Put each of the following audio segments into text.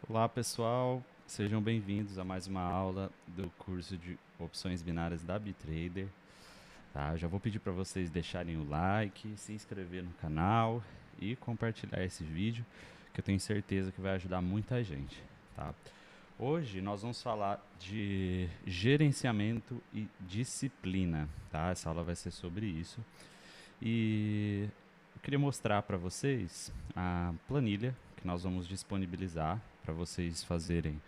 Olá pessoal, sejam bem-vindos a mais uma aula do curso de opções binárias da Bitrader. Tá? Já vou pedir para vocês deixarem o like, se inscrever no canal e compartilhar esse vídeo, que eu tenho certeza que vai ajudar muita gente. Tá? Hoje nós vamos falar de gerenciamento e disciplina. Tá? Essa aula vai ser sobre isso. E eu queria mostrar para vocês a planilha que nós vamos disponibilizar para vocês fazerem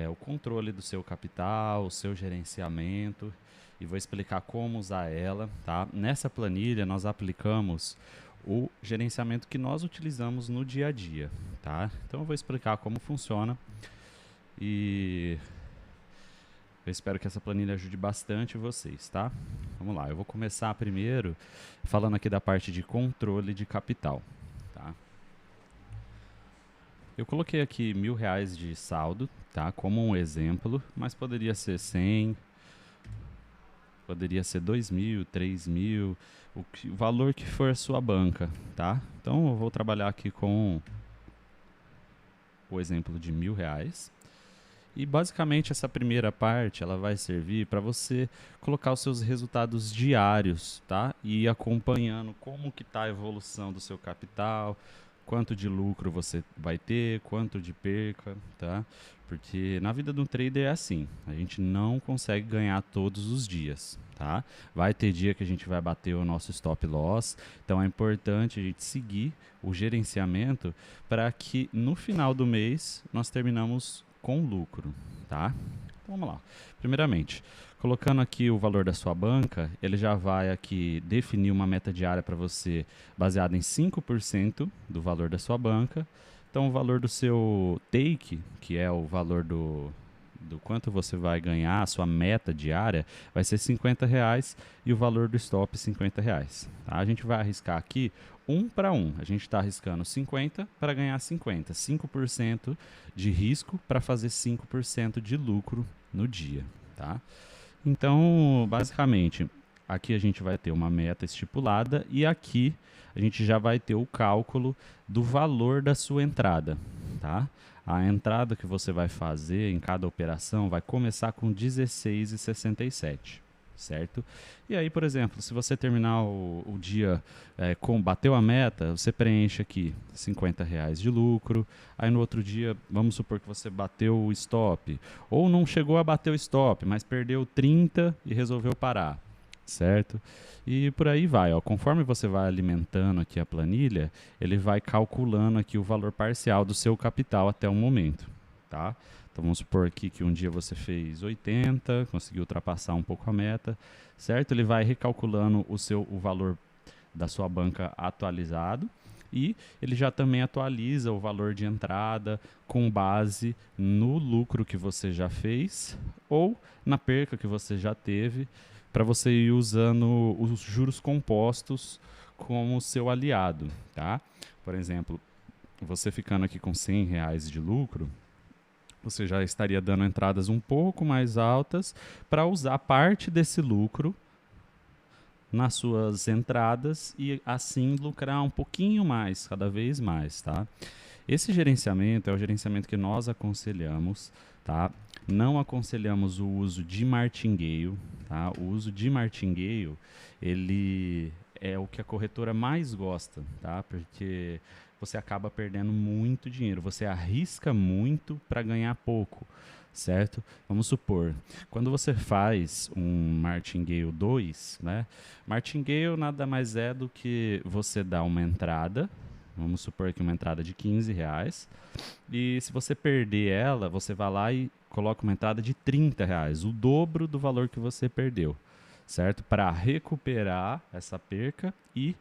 o controle do seu capital, o seu gerenciamento, e vou explicar como usar ela. Tá? Nessa planilha nós aplicamos o gerenciamento que nós utilizamos no dia a dia. Tá? Então eu vou explicar como funciona e eu espero que essa planilha ajude bastante vocês, tá? Vamos lá, eu vou começar primeiro falando aqui da parte de controle de capital, tá? Eu coloquei aqui R$ 1.000 de saldo, tá? Como um exemplo, mas poderia ser 100, poderia ser 2.000, 3.000, o valor que for a sua banca, tá? Então eu vou trabalhar aqui com o exemplo de R$ 1.000. E basicamente essa primeira parte ela vai servir para você colocar os seus resultados diários, tá? E ir acompanhando como que está a evolução do seu capital, quanto de lucro você vai ter, quanto de perca, tá? Porque na vida do trader é assim, a gente não consegue ganhar todos os dias, tá? Vai ter dia que a gente vai bater o nosso stop loss, então é importante a gente seguir o gerenciamento para que no final do mês nós terminamos com lucro, tá? Então vamos lá. Primeiramente, colocando aqui o valor da sua banca, ele já vai aqui definir uma meta diária para você baseada em 5% do valor da sua banca. Então o valor do seu take, que é o valor do quanto você vai ganhar, a sua meta diária, vai ser R$ 50 e o valor do stop R$ 50. Tá? A gente vai arriscar aqui 1 para 1. A gente está arriscando 50 para ganhar 50. 5% de risco para fazer 5% de lucro no dia. Tá? Então, basicamente, aqui a gente vai ter uma meta estipulada e aqui a gente já vai ter o cálculo do valor da sua entrada. Tá? A entrada que você vai fazer em cada operação vai começar com 16,67, certo? E aí, por exemplo, se você terminar o dia bateu a meta, você preenche aqui R$ 50 de lucro. Aí no outro dia, vamos supor que você bateu o stop, ou não chegou a bater o stop, mas perdeu 30 e resolveu parar, certo? E por aí vai, ó. Conforme você vai alimentando aqui a planilha, ele vai calculando aqui o valor parcial do seu capital até o momento, tá? Então vamos supor aqui que um dia você fez 80, conseguiu ultrapassar um pouco a meta, certo? Ele vai recalculando o valor da sua banca atualizado e ele já também atualiza o valor de entrada com base no lucro que você já fez ou na perca que você já teve, para você ir usando os juros compostos como seu aliado, tá? Por exemplo, você ficando aqui com R$ 100 de lucro, você já estaria dando entradas um pouco mais altas para usar parte desse lucro nas suas entradas e assim lucrar um pouquinho mais, cada vez mais, tá? Esse gerenciamento é o gerenciamento que nós aconselhamos, tá? Não aconselhamos o uso de martingale, tá? O uso de martingale, ele é o que a corretora mais gosta, tá? Porque você acaba perdendo muito dinheiro, você arrisca muito para ganhar pouco, certo? Vamos supor, quando você faz um Martingale 2, né? Martingale nada mais é do que você dar uma entrada, vamos supor que uma entrada de R$ 15, e se você perder ela, você vai lá e coloca uma entrada de R$ 30, o dobro do valor que você perdeu, certo? Para recuperar essa perca e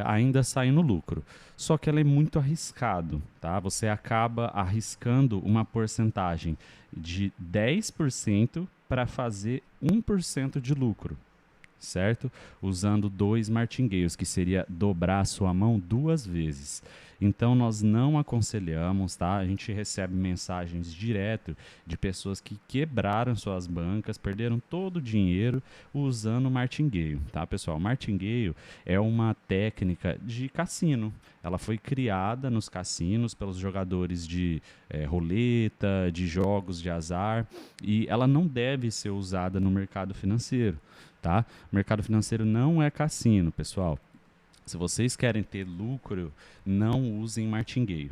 ainda sair no lucro. Só que ela é muito arriscado, tá? Você acaba arriscando uma porcentagem de 10% para fazer 1% de lucro, certo? Usando 2 martingales, que seria dobrar a sua mão 2 vezes. Então nós não aconselhamos, tá? A gente recebe mensagens direto de pessoas que quebraram suas bancas, perderam todo o dinheiro usando o martingale, tá, pessoal? Martingale é uma técnica de cassino. Ela foi criada nos cassinos pelos jogadores de roleta, de jogos de azar, e ela não deve ser usada no mercado financeiro, tá? O mercado financeiro não é cassino, pessoal. Se vocês querem ter lucro, não usem martingale,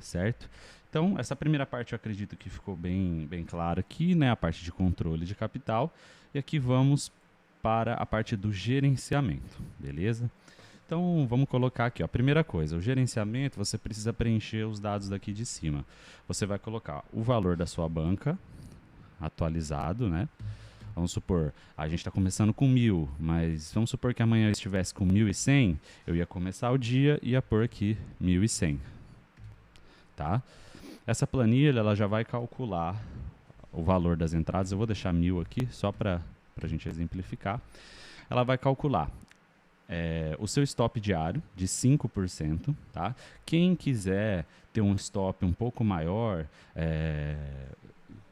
certo? Então, essa primeira parte eu acredito que ficou bem claro aqui, né? A parte de controle de capital. E aqui vamos para a parte do gerenciamento, beleza? Então, vamos colocar aqui, ó. Primeira coisa, o gerenciamento, você precisa preencher os dados daqui de cima. Você vai colocar o valor da sua banca, atualizado, né? Vamos supor, a gente está começando com 1.000, mas vamos supor que amanhã eu estivesse com 1.100, eu ia começar o dia e ia pôr aqui 1.100, tá? Essa planilha, ela já vai calcular o valor das entradas, eu vou deixar 1.000 aqui, só para a gente exemplificar. Ela vai calcular o seu stop diário de 5%, tá? Quem quiser ter um stop um pouco maior,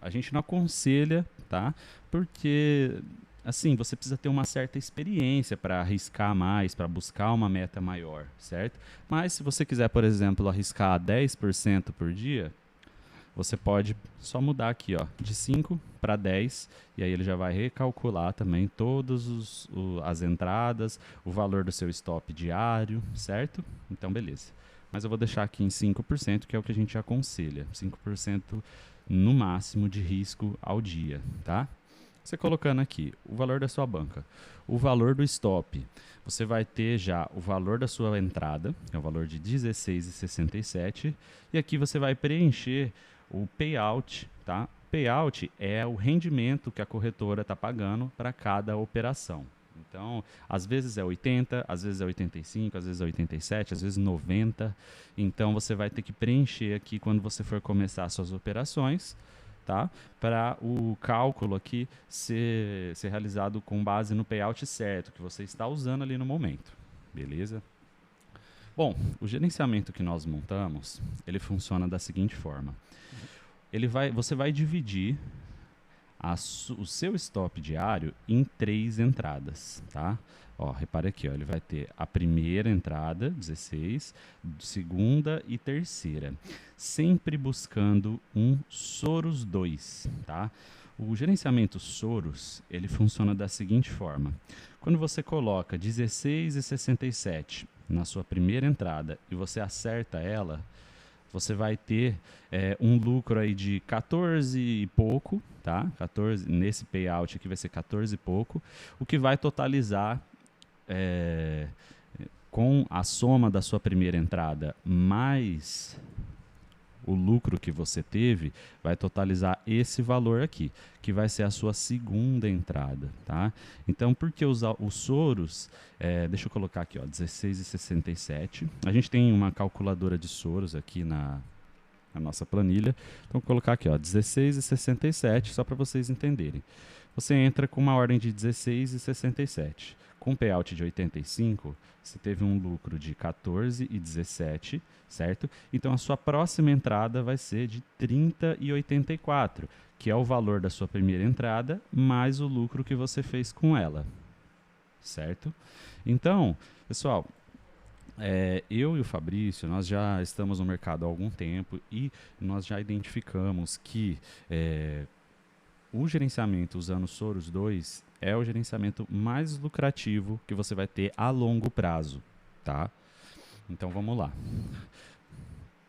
a gente não aconselha, tá? Porque, assim, você precisa ter uma certa experiência para arriscar mais, para buscar uma meta maior, certo? Mas se você quiser, por exemplo, arriscar 10% por dia, você pode só mudar aqui, ó, de 5 para 10, e aí ele já vai recalcular também todas as entradas, o valor do seu stop diário, certo? Então, beleza. Mas eu vou deixar aqui em 5%, que é o que a gente aconselha. 5% no máximo de risco ao dia, tá? Você colocando aqui o valor da sua banca, o valor do stop, você vai ter já o valor da sua entrada, que é o valor de R$16,67, e aqui você vai preencher o payout, tá? Payout é o rendimento que a corretora está pagando para cada operação. Então, às vezes é 80, às vezes é 85, às vezes é 87, às vezes 90. Então, você vai ter que preencher aqui quando você for começar suas operações, tá? Para o cálculo aqui ser realizado com base no payout certo, que você está usando ali no momento, beleza? Bom, o gerenciamento que nós montamos, ele funciona da seguinte forma. Você vai dividir o seu stop diário em 3 entradas, tá? Ó, repare aqui, ó, ele vai ter a primeira entrada, 16, segunda e terceira, sempre buscando um Soros 2, tá? O gerenciamento Soros, ele funciona da seguinte forma. Quando você coloca 16,67 na sua primeira entrada e você acerta ela, você vai ter um lucro aí de 14 e pouco, tá? 14, nesse payout aqui vai ser 14 e pouco, o que vai totalizar com a soma da sua primeira entrada mais o lucro que você teve, vai totalizar esse valor aqui, que vai ser a sua segunda entrada, tá? Então, por que usar os Soros? Deixa eu colocar aqui, ó, 16,67. A gente tem uma calculadora de Soros aqui na nossa planilha. Então, vou colocar aqui, ó, 16,67, só para vocês entenderem. Você entra com uma ordem de 16,67. Com payout de 85, você teve um lucro de 14,17, certo? Então, a sua próxima entrada vai ser de 30,84, que é o valor da sua primeira entrada, mais o lucro que você fez com ela, certo? Então, pessoal, eu e o Fabrício, nós já estamos no mercado há algum tempo e nós já identificamos que o gerenciamento usando Soros 2 é o gerenciamento mais lucrativo que você vai ter a longo prazo, tá? Então vamos lá.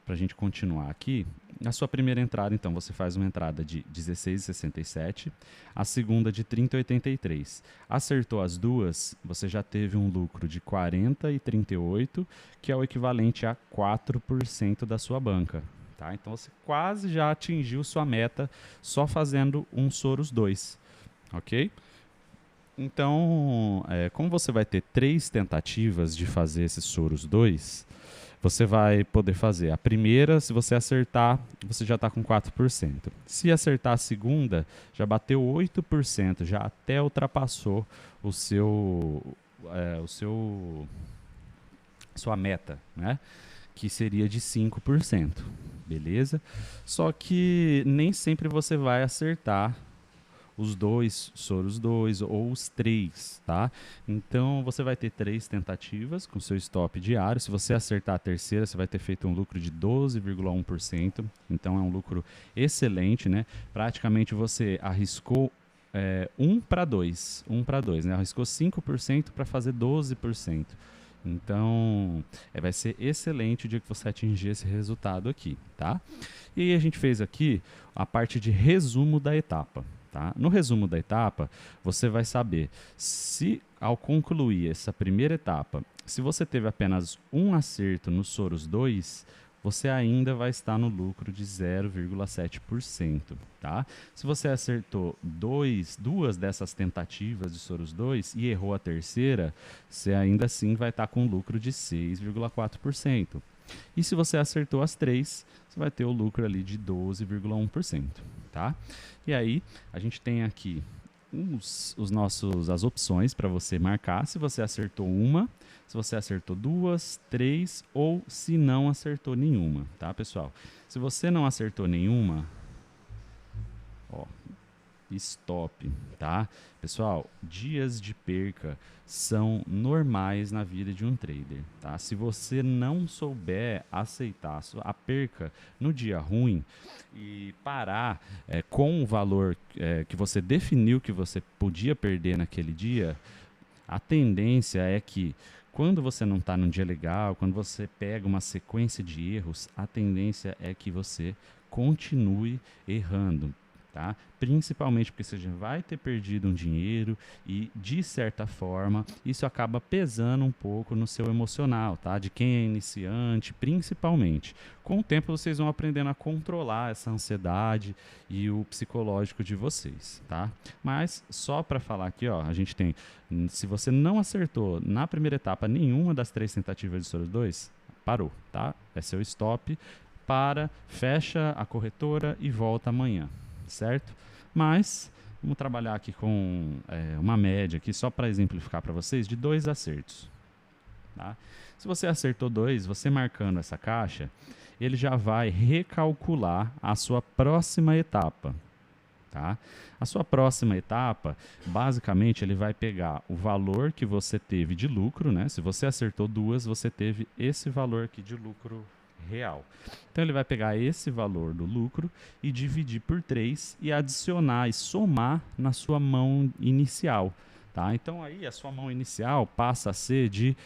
Para a gente continuar aqui, a sua primeira entrada, então, você faz uma entrada de 16,67, a segunda de 30,83. Acertou as duas, você já teve um lucro de 40,38, que é o equivalente a 4% da sua banca. Tá? Então você quase já atingiu sua meta só fazendo um Soros 2, ok? Então, como você vai ter 3 tentativas de fazer esse Soros 2, você vai poder fazer a primeira, se você acertar, você já está com 4%. Se acertar a segunda, já bateu 8%, já até ultrapassou o seu, sua meta, né? Que seria de 5%, beleza? Só que nem sempre você vai acertar os dois, soros 2 ou os 3, tá? Então você vai ter 3 tentativas com seu stop diário. Se você acertar a terceira, você vai ter feito um lucro de 12,1%. Então é um lucro excelente, né? Praticamente você arriscou 1 para 2, né? Arriscou 5% para fazer 12%. Então, vai ser excelente o dia que você atingir esse resultado aqui, tá? E aí a gente fez aqui a parte de resumo da etapa, tá? No resumo da etapa, você vai saber se ao concluir essa primeira etapa, se você teve apenas um acerto nos soros 2, você ainda vai estar no lucro de 0,7%, tá? Se você acertou duas dessas tentativas de soros 2 e errou a terceira, você ainda assim vai estar com lucro de 6,4%. E se você acertou as três, você vai ter o lucro ali de 12,1%, tá? E aí, a gente tem aqui as opções para você marcar se você acertou uma, se você acertou duas, três ou se não acertou nenhuma, tá, pessoal? Se você não acertou nenhuma, ó, stop, tá? Pessoal, dias de perca são normais na vida de um trader, tá? Se você não souber aceitar a perca no dia ruim e parar com o valor que você definiu que você podia perder naquele dia, a tendência é que quando você não está num dia legal, quando você pega uma sequência de erros, a tendência é que você continue errando, tá? Principalmente porque você já vai ter perdido um dinheiro e, de certa forma, isso acaba pesando um pouco no seu emocional, tá? De quem é iniciante, principalmente. Com o tempo, vocês vão aprendendo a controlar essa ansiedade e o psicológico de vocês, tá? Mas, só para falar aqui, ó, a gente tem, se você não acertou na primeira etapa nenhuma das 3 tentativas de soros 2, parou, tá? É seu stop, fecha a corretora e volta amanhã, certo? Mas vamos trabalhar aqui com uma média aqui só para exemplificar para vocês de 2 acertos, tá? Se você acertou 2, você marcando essa caixa, ele já vai recalcular a sua próxima etapa, tá? A sua próxima etapa, basicamente, ele vai pegar o valor que você teve de lucro, né? Se você acertou 2, você teve esse valor aqui de lucro real. Então ele vai pegar esse valor do lucro e dividir por 3 e adicionar e somar na sua mão inicial, tá? Então aí a sua mão inicial passa a ser de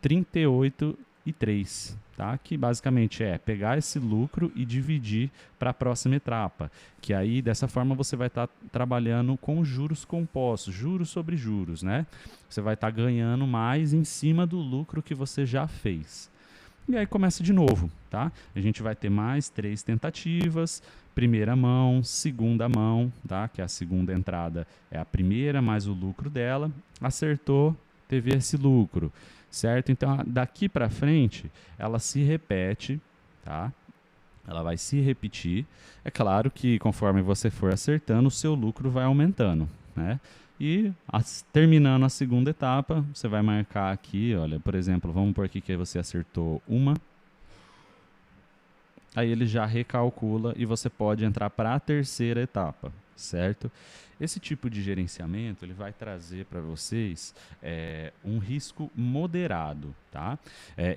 38,3, tá? Que basicamente é pegar esse lucro e dividir para a próxima etapa, que aí dessa forma você vai estar trabalhando com juros compostos, juros sobre juros, né? Você vai estar ganhando mais em cima do lucro que você já fez. E aí começa de novo, tá? A gente vai ter mais 3 tentativas, primeira mão, segunda mão, tá? Que a segunda entrada é a primeira mais o lucro dela, acertou, teve esse lucro, certo? Então daqui para frente ela se repete, tá? Ela vai se repetir. É claro que conforme você for acertando, o seu lucro vai aumentando, né? E terminando a segunda etapa, você vai marcar aqui, olha, por exemplo, vamos por aqui que você acertou uma. Aí ele já recalcula e você pode entrar para a terceira etapa, certo? Esse tipo de gerenciamento ele vai trazer para vocês um risco moderado, tá?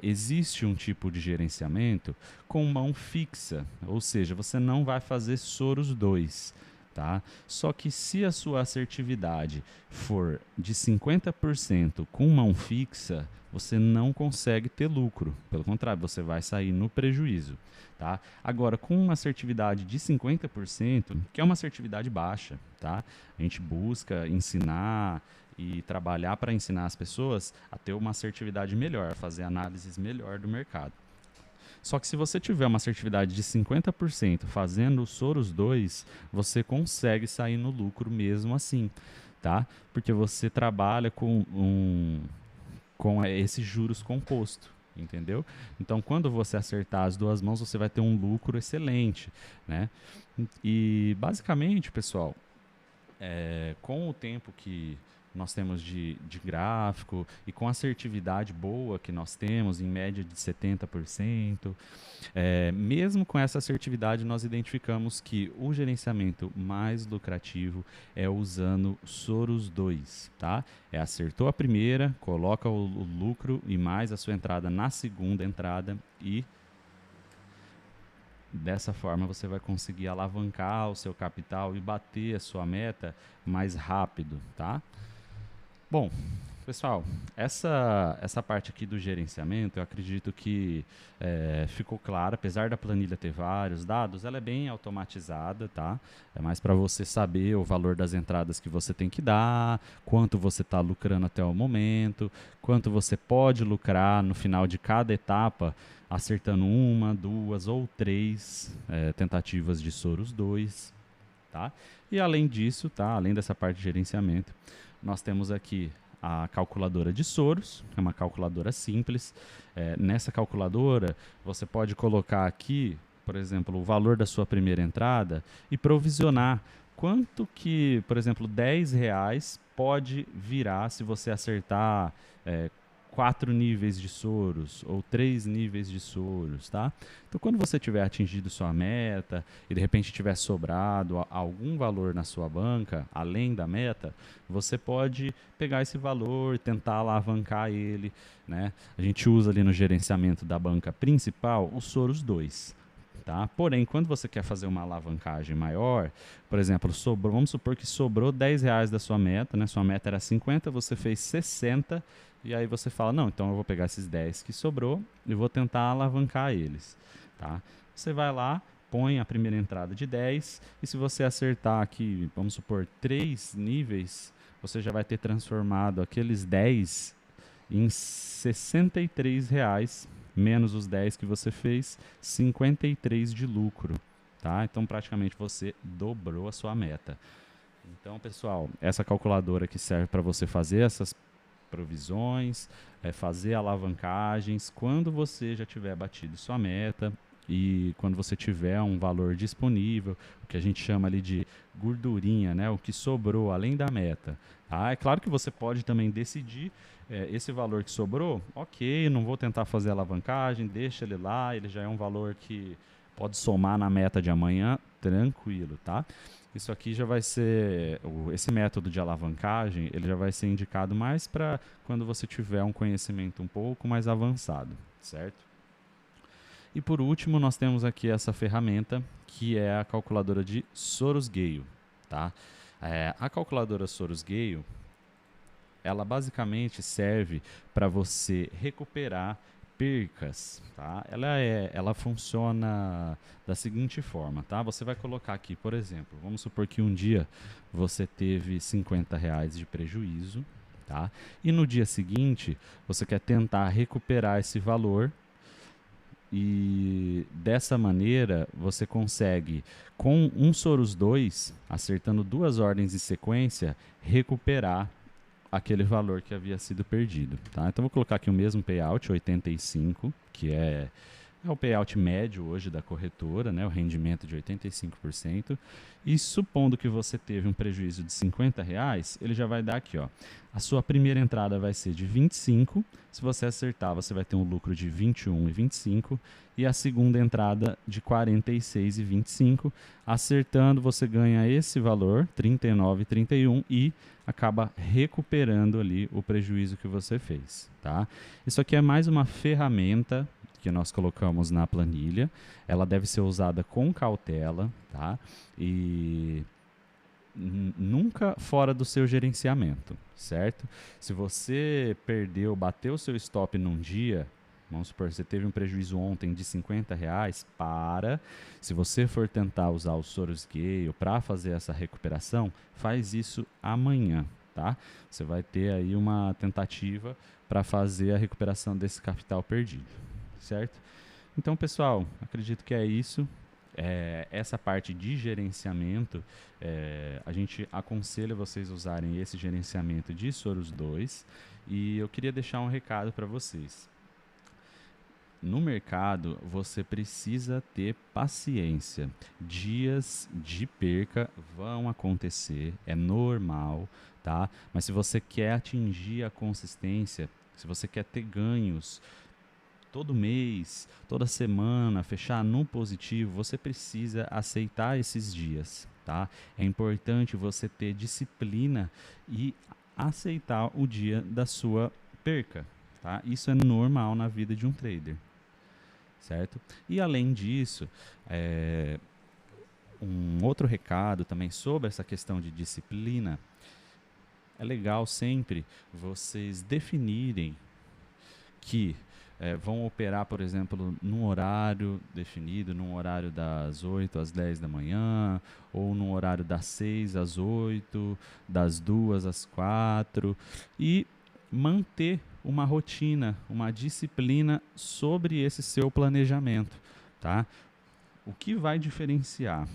Existe um tipo de gerenciamento com mão fixa, ou seja, você não vai fazer soros 2. Tá? Só que se a sua assertividade for de 50% com mão fixa, você não consegue ter lucro. Pelo contrário, você vai sair no prejuízo. Tá? Agora, com uma assertividade de 50%, que é uma assertividade baixa, tá? A gente busca ensinar e trabalhar para ensinar as pessoas a ter uma assertividade melhor, fazer análises melhor do mercado. Só que se você tiver uma assertividade de 50% fazendo o soros 2, você consegue sair no lucro mesmo assim, tá? Porque você trabalha com esse juros composto, entendeu? Então, quando você acertar as duas mãos, você vai ter um lucro excelente, né? E basicamente, pessoal, com o tempo que nós temos de gráfico e com a assertividade boa que nós temos, em média de 70%, mesmo com essa assertividade, nós identificamos que o gerenciamento mais lucrativo é usando Soros 2, tá? Acertou a primeira, coloca o lucro e mais a sua entrada na segunda entrada e dessa forma você vai conseguir alavancar o seu capital e bater a sua meta mais rápido, tá? Bom, pessoal, essa parte aqui do gerenciamento, eu acredito que ficou clara. Apesar da planilha ter vários dados, ela é bem automatizada, tá? É mais para você saber o valor das entradas que você tem que dar, quanto você está lucrando até o momento, quanto você pode lucrar no final de cada etapa, acertando uma, duas ou três tentativas de Soros 2, tá? E além disso, tá? Além dessa parte de gerenciamento, nós temos aqui a calculadora de Soros, que é uma calculadora simples. Nessa calculadora, você pode colocar aqui, por exemplo, o valor da sua primeira entrada e provisionar quanto que, por exemplo, R$ 10 pode virar se você acertar 4 níveis de Soros ou 3 níveis de Soros, tá? Então, quando você tiver atingido sua meta e de repente tiver sobrado algum valor na sua banca, além da meta, você pode pegar esse valor e tentar alavancar ele, né? A gente usa ali no gerenciamento da banca principal o Soros 2. Tá? Porém, quando você quer fazer uma alavancagem maior, por exemplo, vamos supor que sobrou R$ 10 da sua meta, né? Sua meta era 50, você fez 60, e aí você fala, não, então eu vou pegar esses 10 que sobrou e vou tentar alavancar eles. Tá? Você vai lá, põe a primeira entrada de 10, e se você acertar aqui, vamos supor, 3 níveis, você já vai ter transformado aqueles 10 em R$ 63, menos os 10 que você fez, 53 de lucro, tá? Então praticamente você dobrou a sua meta. Então, pessoal, essa calculadora que serve para você fazer essas provisões, fazer alavancagens quando você já tiver batido sua meta e quando você tiver um valor disponível, o que a gente chama ali de gordurinha, né? O que sobrou além da meta. Tá? É claro que você pode também decidir esse valor que sobrou, ok, não vou tentar fazer alavancagem, deixa ele lá, ele já é um valor que pode somar na meta de amanhã, tranquilo, tá? Isso aqui já vai ser, esse método de alavancagem, ele já vai ser indicado mais para quando você tiver um conhecimento um pouco mais avançado, certo? E por último, nós temos aqui essa ferramenta, que é a calculadora de Soros-Gale, tá? A calculadora Soros-Gale, ela basicamente serve para você recuperar percas, tá? Ela funciona da seguinte forma, tá? Você vai colocar aqui, por exemplo, vamos supor que um dia você teve R$ 50 de prejuízo, tá? E no dia seguinte você quer tentar recuperar esse valor e dessa maneira você consegue, com um Soros 2, acertando duas ordens em sequência, recuperar aquele valor que havia sido perdido, tá? Então vou colocar aqui o mesmo payout, 85, que é o payout médio hoje da corretora, né? O rendimento de 85%. E supondo que você teve um prejuízo de R$ 50, ele já vai dar aqui, ó. A sua primeira entrada vai ser de 25. Se você acertar, você vai ter um lucro de 21,25 e a segunda entrada de 46,25. Acertando, você ganha esse valor, 39,31 e acaba recuperando ali o prejuízo que você fez, tá? Isso aqui é mais uma ferramenta que nós colocamos na planilha. Ela deve ser usada com cautela, tá? E nunca fora do seu gerenciamento, certo? Se você bateu o seu stop num dia, vamos supor, você teve um prejuízo ontem de R$ 50, se você for tentar usar o Soros-Gale para fazer essa recuperação, faz isso amanhã, tá? Você vai ter aí uma tentativa para fazer a recuperação desse capital perdido, certo? Então, pessoal, acredito que é isso. Essa parte de gerenciamento, a gente aconselha vocês usarem esse gerenciamento de Soros 2 e eu queria deixar um recado para vocês. no mercado você precisa ter paciência. Dias de perca vão acontecer, é normal, tá? Mas se você quer atingir a consistência, se você quer ter ganhos todo mês, toda semana, fechar no positivo, você precisa aceitar esses dias, tá? É importante você ter disciplina e aceitar o dia da sua perca, tá? Isso é normal na vida de um trader, certo? E além disso, um outro recado também sobre essa questão de disciplina, é legal sempre vocês definirem que vão operar, por exemplo, num horário definido, num horário das 8 às 10 da manhã, ou num horário das 6 às 8, das 2 às 4, e manter uma rotina, uma disciplina sobre esse seu planejamento, tá? O que vai diferenciar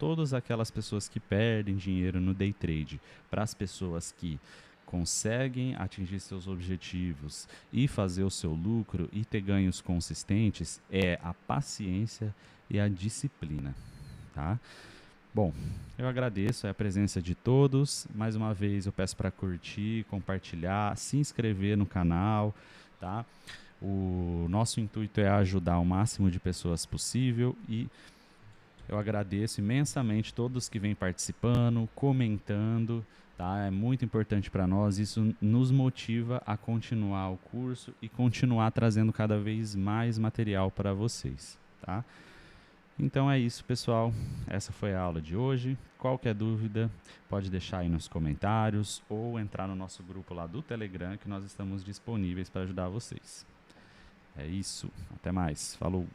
todas aquelas pessoas que perdem dinheiro no day trade para as pessoas que conseguem atingir seus objetivos e fazer o seu lucro e ter ganhos consistentes é a paciência e a disciplina, tá? Bom, eu agradeço a presença de todos. Mais uma vez eu peço para curtir, compartilhar, se inscrever no canal, tá? O nosso intuito é ajudar o máximo de pessoas possível e eu agradeço imensamente todos que vêm participando, comentando, tá? É muito importante para nós, isso nos motiva a continuar o curso e continuar trazendo cada vez mais material para vocês, tá? Então é isso, pessoal. Essa foi a aula de hoje. Qualquer dúvida, pode deixar aí nos comentários ou entrar no nosso grupo lá do Telegram, que nós estamos disponíveis para ajudar vocês. É isso. Até mais. Falou!